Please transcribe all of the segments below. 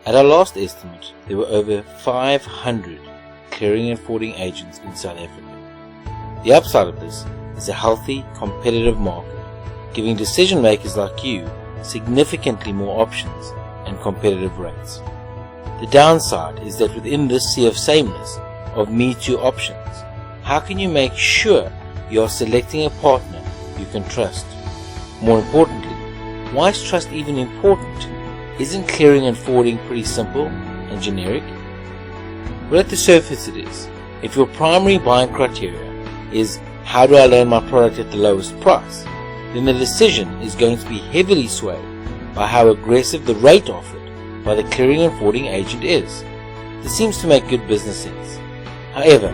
At our last estimate, there were over 500 clearing and forwarding agents in South Africa. The upside of this is a healthy, competitive market, giving decision makers like you significantly more options and competitive rates. The downside is that within this sea of sameness of Me Too options, how can you make sure you are selecting a partner you can trust? More importantly, why is trust even important? Isn't clearing and forwarding pretty simple and generic? Well, at the surface it is. If your primary buying criteria is how do I land my product at the lowest price, then the decision is going to be heavily swayed by how aggressive the rate offered by the clearing and forwarding agent is. This seems to make good business sense. However,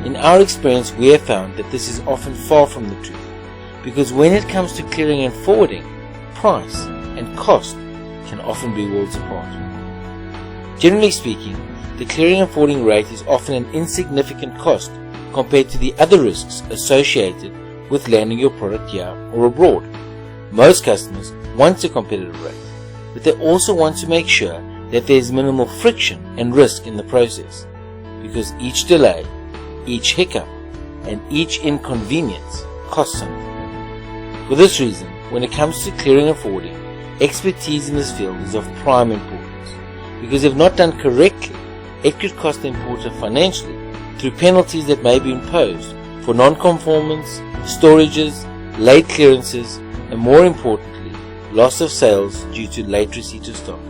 in our experience we have found that this is often far from the truth, because when it comes to clearing and forwarding, price and cost can often be worlds apart. Generally speaking, the clearing and forwarding rate is often an insignificant cost compared to the other risks associated with landing your product here or abroad. Most customers want a competitive rate, but they also want to make sure that there is minimal friction and risk in the process, because each delay, each hiccup, and each inconvenience costs something. For this reason, when it comes to clearing and forwarding, expertise in this field is of prime importance, because if not done correctly, it could cost the importer financially through penalties that may be imposed for non-conformance, storages, late clearances, and more importantly, loss of sales due to late receipt of stock.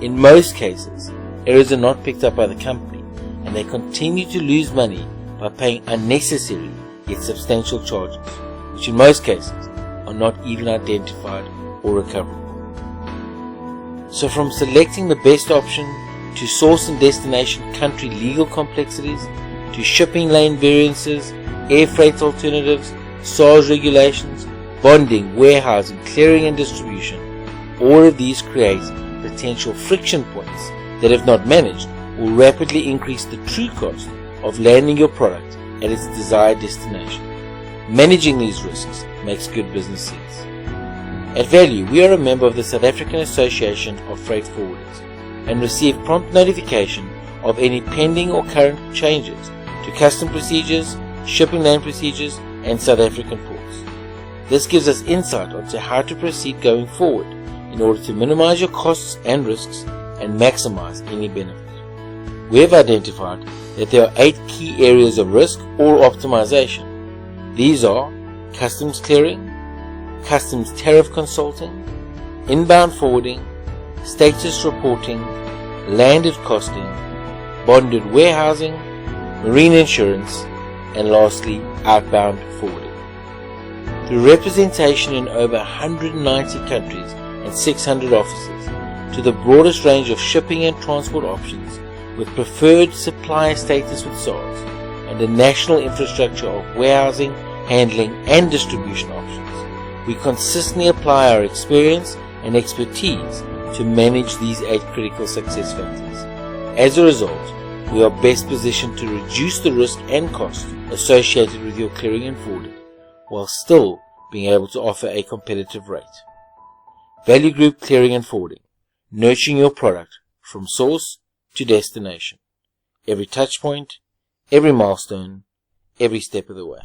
In most cases, errors are not picked up by the company, and they continue to lose money by paying unnecessary yet substantial charges, which in most cases are not even identified or recoverable. So from selecting the best option, to source and destination country legal complexities, to shipping lane variances, air freight alternatives, SARS regulations, bonding, warehousing, clearing and distribution, all of these create potential friction points that, if not managed, will rapidly increase the true cost of landing your product at its desired destination. Managing these risks makes good business sense. At Value, we are a member of the South African Association of Freight Forwarders and receive prompt notification of any pending or current changes to custom procedures, shipping lane procedures, and South African ports. This gives us insight onto how to proceed going forward in order to minimize your costs and risks and maximize any benefit. We have identified that there are 8 key areas of risk or optimization. These are customs clearing, customs tariff consulting, inbound forwarding, status reporting, landed costing, bonded warehousing, marine insurance, and lastly, outbound forwarding. Through representation in over 190 countries and 600 offices, to the broadest range of shipping and transport options, with preferred supplier status with SARS, and a national infrastructure of warehousing, handling, and distribution options, we consistently apply our experience and expertise to manage these 8 critical success factors. As a result, we are best positioned to reduce the risk and cost associated with your clearing and forwarding, while still being able to offer a competitive rate. Value Group Clearing and Forwarding, nurturing your product from source to destination. Every touch point, every milestone, every step of the way.